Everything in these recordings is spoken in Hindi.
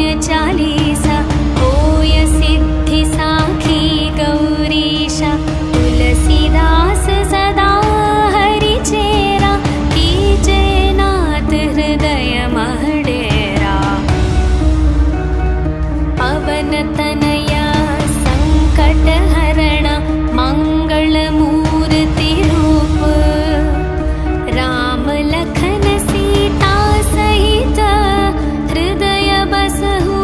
चालीसा होय सिद्धि साखी गौरीशा तुलसीदास सदा हरि चेरा कीजे नाथ हृदय महडेरा पवन तनया संकट हरण मंगल मूर्ति रूप राम लखन सीता सहित हृदय बसहु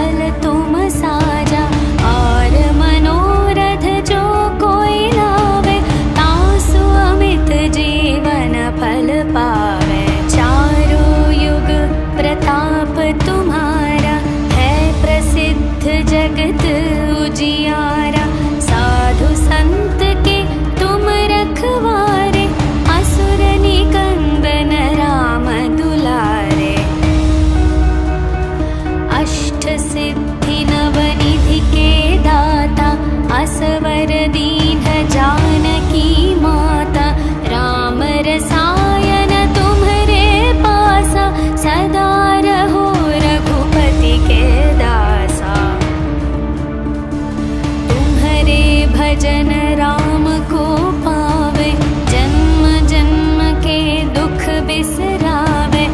फल तुम साजा। और मनोरथ जो कोई लावे, तासु अमित जीवन फल पावे। चारों युग प्रताप तुम्हारा, है प्रसिद्ध जगत उजियारा। साधु संत के तुम रखवारे, असुर निकंदन राम दुलारे। अष्ट सिद्धि नवनिधि के दाता, असवर दीन जानकी माता। राम रसायन तुम्हरे पासा, सदा रहो रघुपति के दासा। तुम्हरे भजन राम को पावे, जन्म जन्म के दुख बिसरावे।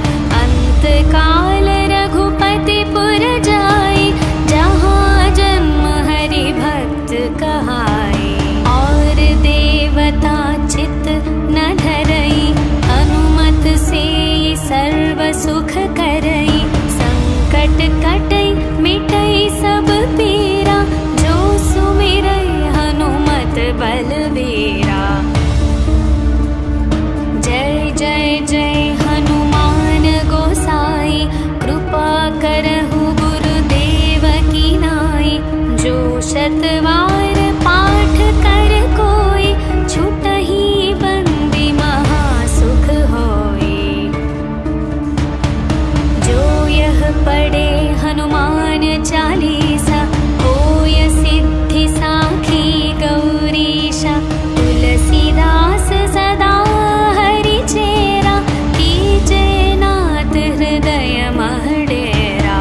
अंत काल रघुपति पुर जाई, जहाँ जन्म हरि भक्त कहाई। और देवता चित न धरई, हनुमत से सर्व सुख करई। संकट कटई मिटई सब पीरा, जो सुमिरई हनुमत बलवीरा। जय जय जय हनुमान गोसाई, कृपा करहु गुरुदेव की नाई। जो शतवार पाठ कर कोई, छुटहि बंदी महासुख होई। जो यह पढ़े हनुमान चालीसा, होय सिद्धि साखी गौरीशा। तुलसीदास सदा हरि चेरा, कीजे नाथ हृदय मह डेरा।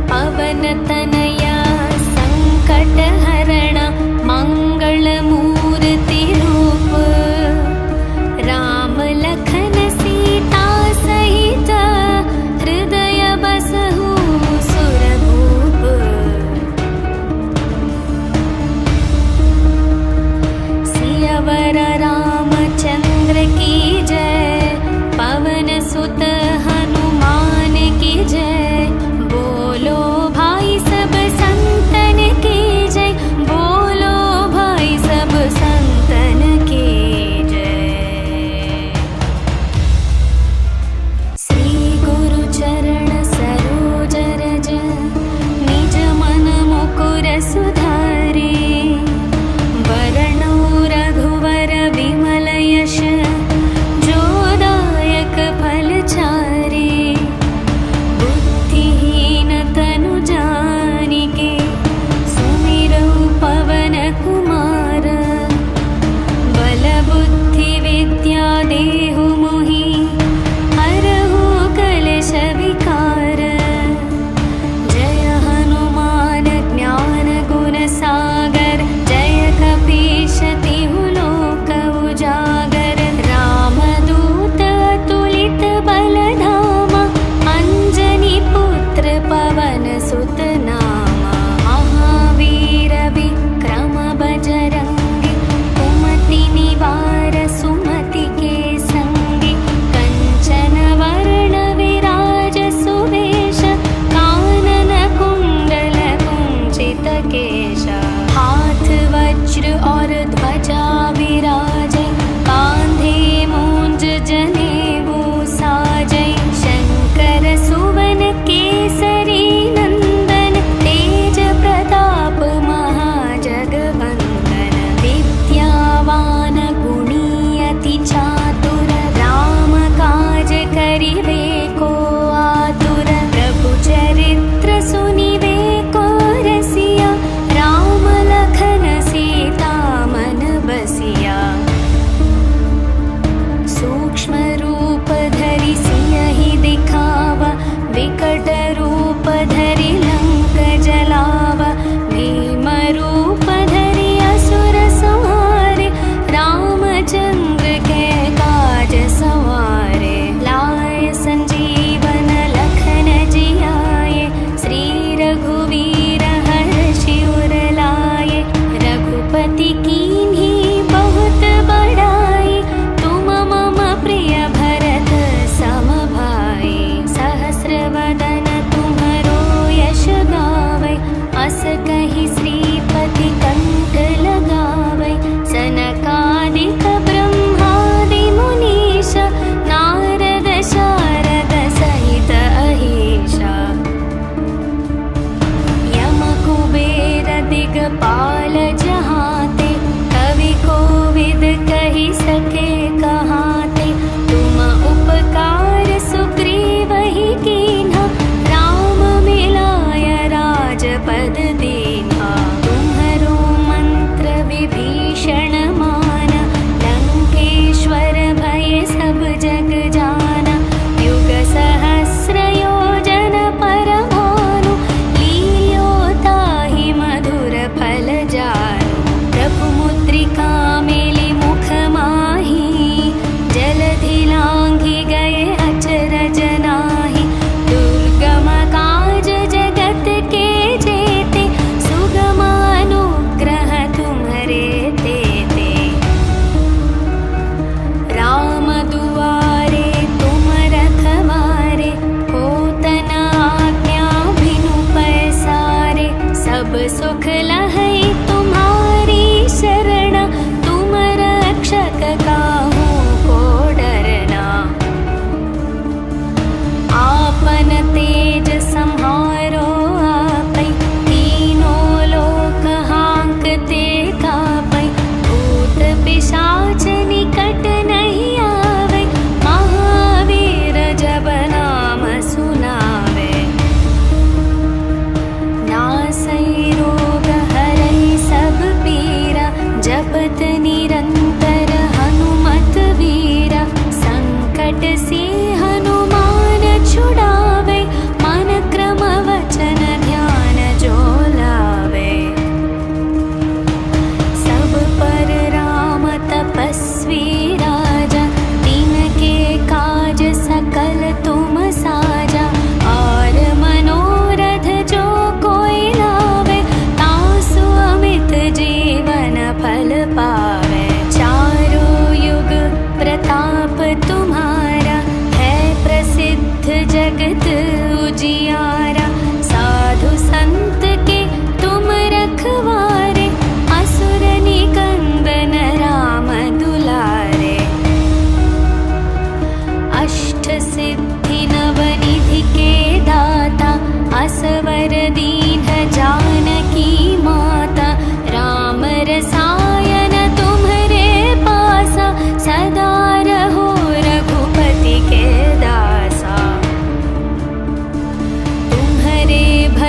पवन तनया संकट हरण, मंगल मूर्ति रूप। राम लखन सीता सहित, हृदय बसहु सुरभूप। सियावर रामचंद्र की जय, पवन सुत हनुमान की जय। बोलो भाई सब संतन की जय, बोलो भाई सब संतन की जय। श्री गुरु चरण सरोज रज, निज मन मुकुर सुधारे। वरणो रघुवर विमल यश, जो दायक फल चारे। बुद्धिहीन तनु जानिके, सुमिरौ पवन कुमार। बल बुद्धि विद्या देहु मोहि, हरहु कलेश विकार। जय हनुमान ज्ञान गुण सागर, जय कपीश तिहु लोक उजागर। रामदूत अतुलित बल धामा, अंजनी पुत्र पवन सुत नामा। महावीर विक्रम बजरंगी, कुमति निवार सुमति के संगी। कंचन वर्ण विराज सुवेश, कानन कुंडल कुंचित केश। हाथ वज्र और ध्वजा विराजे, कांधे मूंज जनेऊ साजै। शंकर सुवन केसरी नंदन, तेज प्रताप महाजगवंदन। विद्यावान गुणी अति चातुर, राम काज करिबे को आतुर। प्रभु चरित्र सुनिबे को रसिया, राम लखन सीता मन बसिया। सूक्ष्म रूप धरि सियहि दिखावा, विकट रूप धरि लंक जलावा। भीम रूप धरि असुर संहारे, रामचंद्र के काज सवारे। लाए संजीवन लखन जियाए, श्री रघुवीर हर्षि उर लाए। रघुपति कीन्ही बहुत बड़ाई, तुम मम प्रिय भरत सम भाई। सहस्र वदन तुम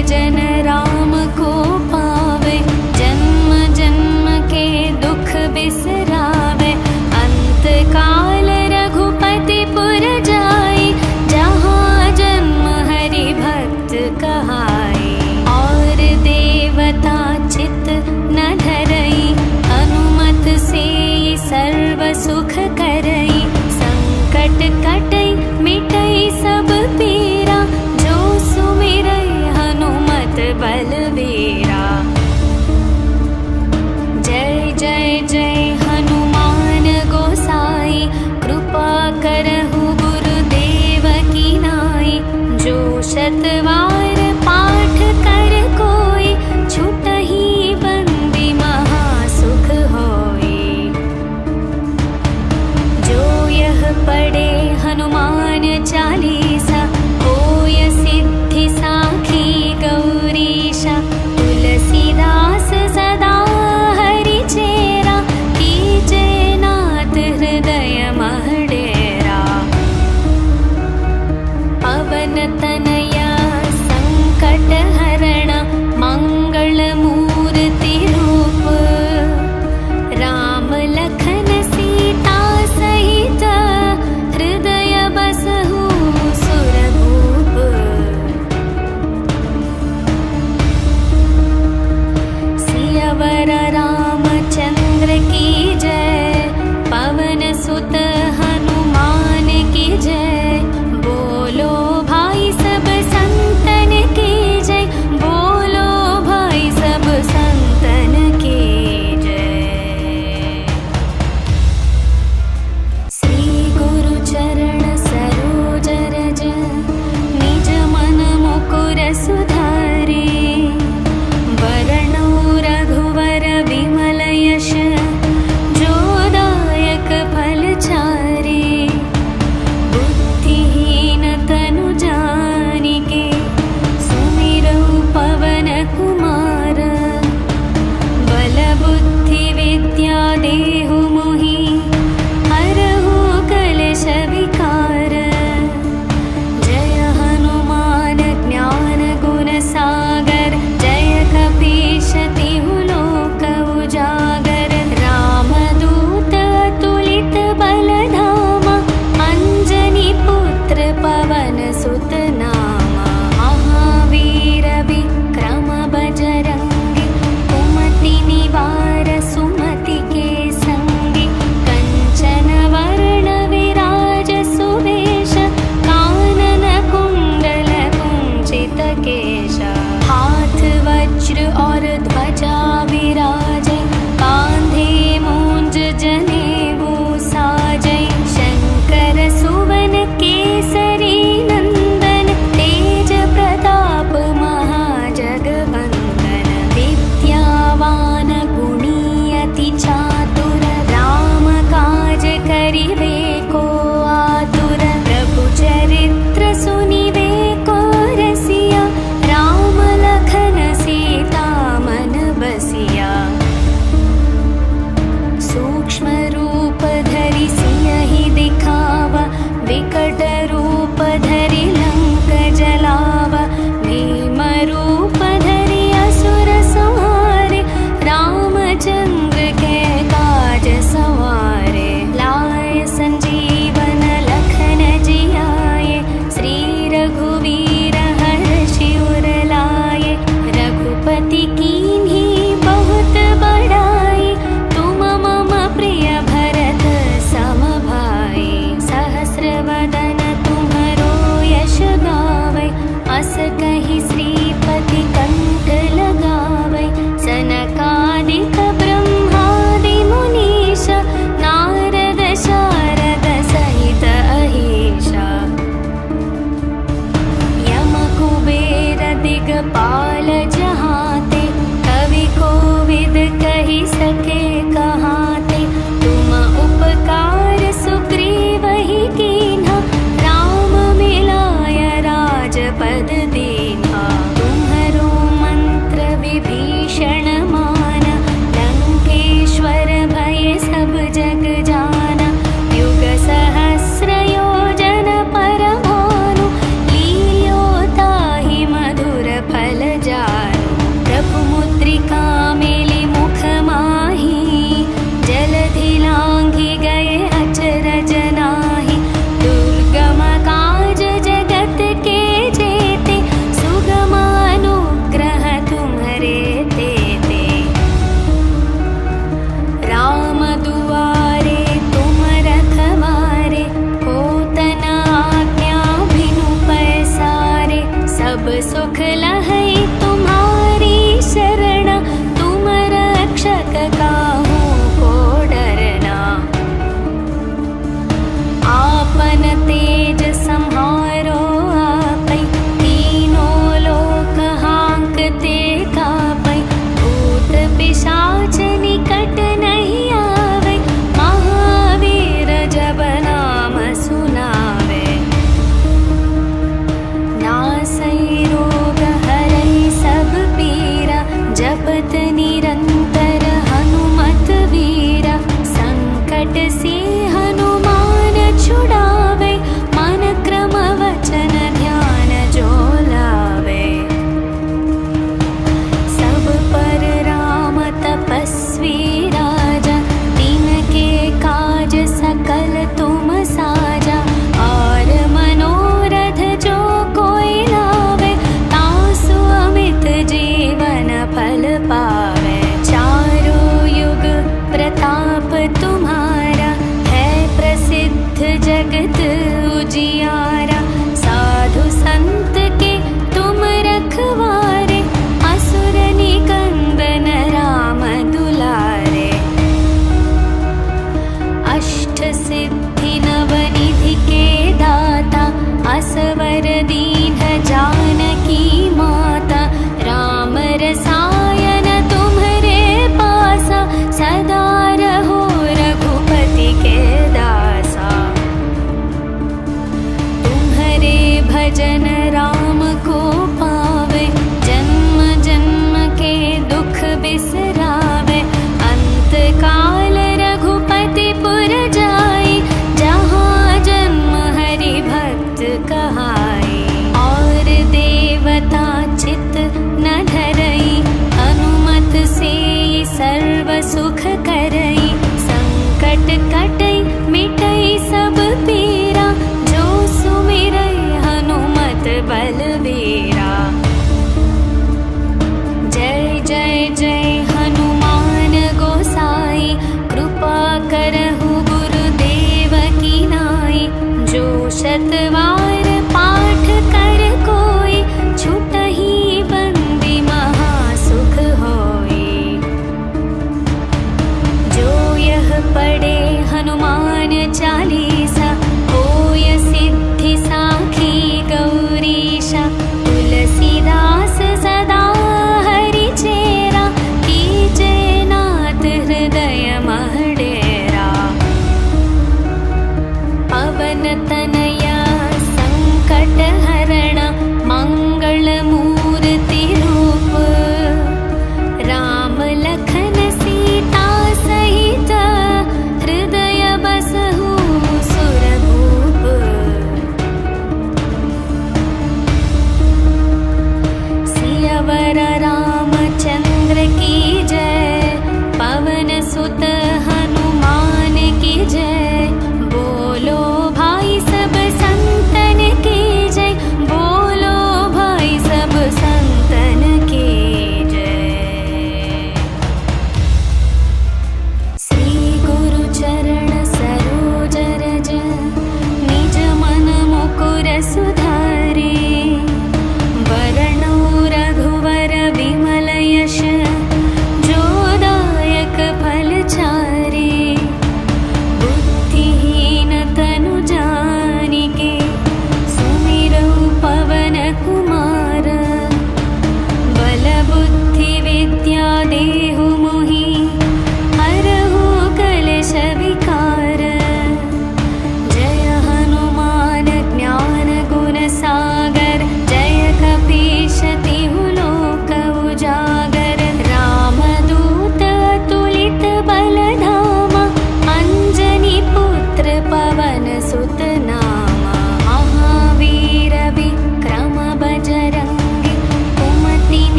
भजन राम को पावे, जन्म जन्म के दुख बिसरावे। अंत काल रघुपति पुर जाई, जहाँ जन्म हरि भक्त कहाई। और देवता चित न धरई, हनुमत से सर्व सुख करई। संकट कटई मिटई सब पीरा, जो सुमिरई हनुमत बलवीरा। जय जय जय हनुमान गोसाई, कृपा करहु गुरुदेव की नाई। जो शतवार पाठ कर कोई, छुटहि बंदी महासुख होई। जो यह पढ़े हनुमान चालीसा, होय सिद्धि साखी गौरीशा। तुलसीदास सदा हरि चेरा, कीजे नाथ हृदय मह डेरा। पवन तनया संकट हरण, मंगल मूर्ति रूप। राम लखन सीता सहित, हृदय बसहु सुरभूप। सियावर रामचंद्र की जय, पवन सुत हनुमान की जय। बोलो भाई सब संतन की जय, बोलो भाई सब संतन की जय। श्री गुरु चरण सरोज रज, निज मन मुकुर सुधारे। वरणो रघुवर विमल यश, जो दायक फल चारे। बुद्धिहीन तनु जानिके, सुमिरौ पवन कुमार। बल बुद्धि विद्या देहु मोहि, हरहु कलेश विकार। जय हनुमान ज्ञान गुण सागर, जय कपीश तिहु लोक उजागर। रामदूत अतुलित बल धामा, अंजनी पुत्र पवन सुत नामा। महावीर विक्रम बजरंगी, कुमति निवार सुमति के संगी। कंचन वर्ण विराज सुवेश, कानन कुंडल कुंचित केश। हाथ वज्र और ध्वजा विराजे, कांधे मूंज जनेऊ साजे। शंकर सुवन केसरी नंदन, तेज प्रताप महाजगवंदन। विद्यावान गुणी अति चातुर, राम काज करिवे को आतुर। प्रभु चरित्र सुनिवे को रसिया, राम लखन सीता मन बसिया। सुख लहै तुम्हारी शरण, तुम रक्षक काहू को डरना। आपन तेज सम्हारो आपै, तीनों लोक हांकते कापै। भूत पिशाच निकट नहीं आवे, महावीर जब नाम सुनावे। नासै रोग हरै सब पीरा, जपत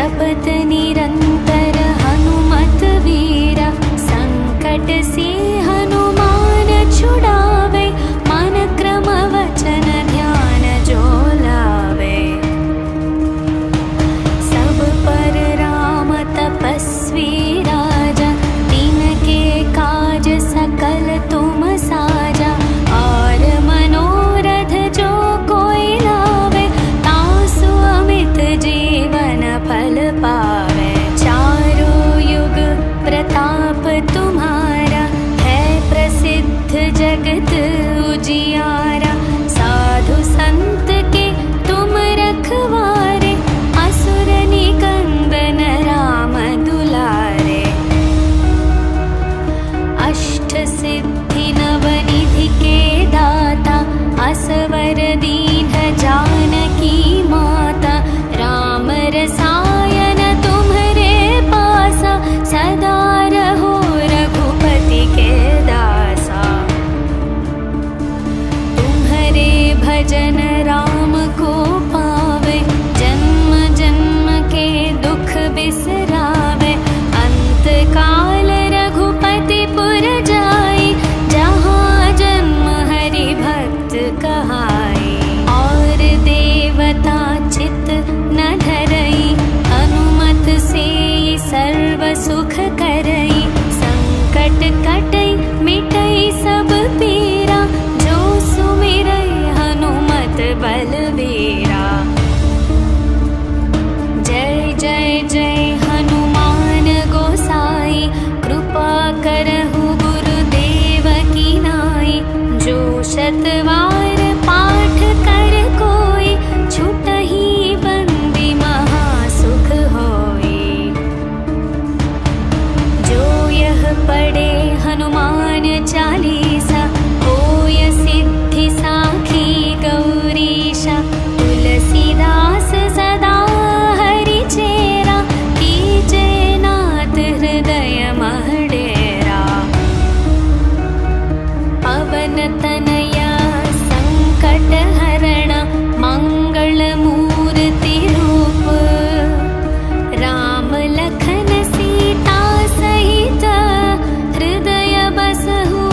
जपत निरंतर हनुमत वीरा, संकट से हनुमान छुड़ावे, मन क्रम वचन ध्यान जो लावे। सब पर राम तपस्वी राजा, तिनके काज सकल तुम साजा। और मनोरथ जो कोई लावे, तासु अमित जीवन फल पावे। चारों युग प्रताप तुम्हारा, है प्रसिद्ध जगत उजियारा। साधु संत के तुम रखवारे, असुर निकंदन राम दुलारे। अष्ट सिद्धि नवनिधि के दाता, असवर दीन जानकी माता। राम रसायन तुम्हरे पासा, सदा रहो रघुपति के दासा। तुम्हरे भजन राम को पावे, जन्म जन्म के दुख बिसरावे। अंत काल रघुपति पुर जाई, जहाँ जन्म हरि भक्त कहाई। और देवता चित न धरई, हनुमत से सर्व सुख करई। संकट कटई मिटई सब पीरा, जो सुमिरई हनुमत बलवीरा। जय जय जय हनुमान गोसाई, कृपा करहु गुरुदेव की नाई। जो शतवार पाठ कर कोई, छुटहि बंदी महासुख होई। जो यह पढ़े हनुमान चालीसा, होय सिद्धि साखी गौरीशा। तुलसीदास सदा हरि चेरा, कीजे नाथ हृदय मह डेरा। पवन तनया संकट हरण, मंगल मूर्ति रूप। राम लखन सीता सहित, हृदय बसहु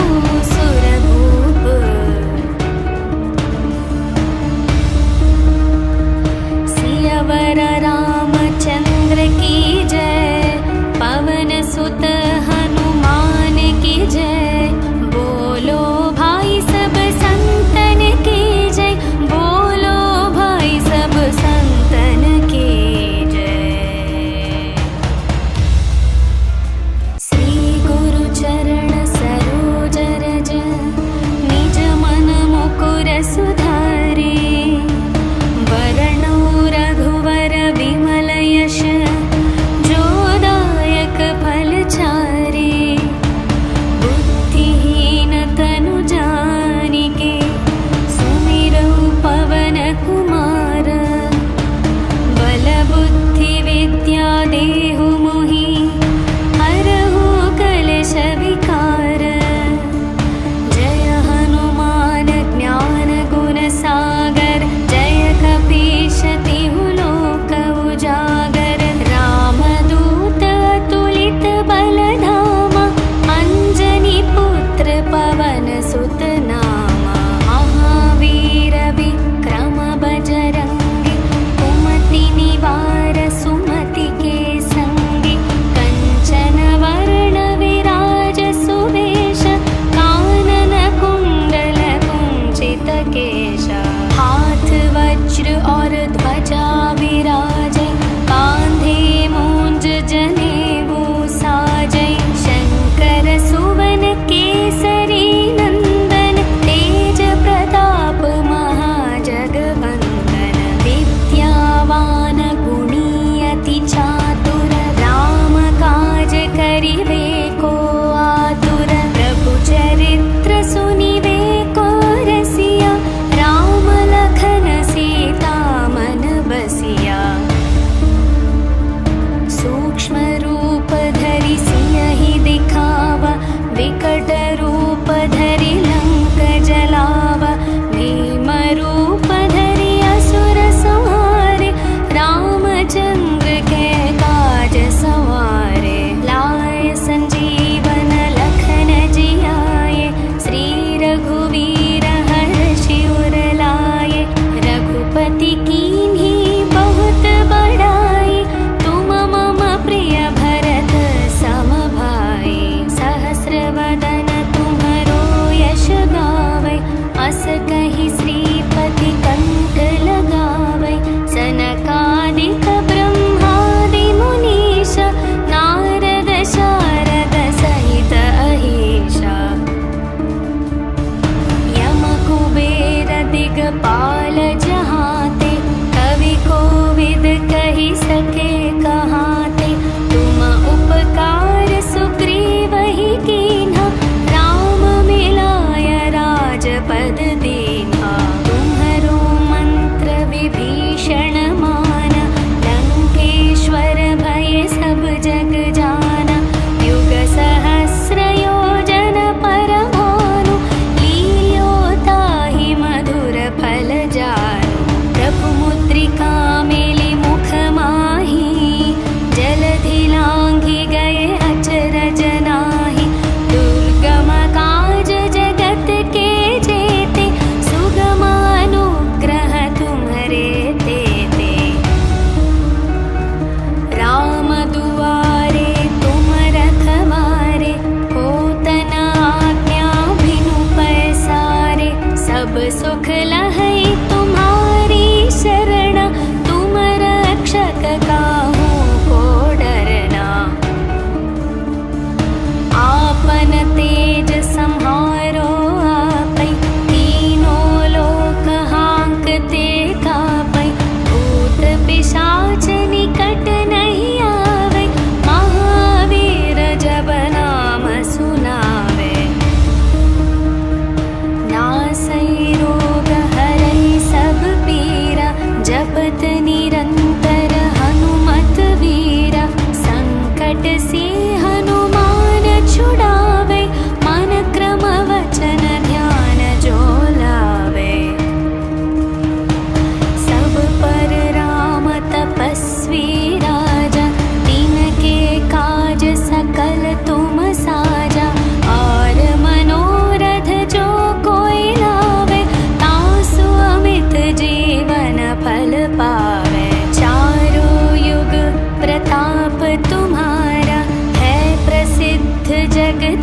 जगत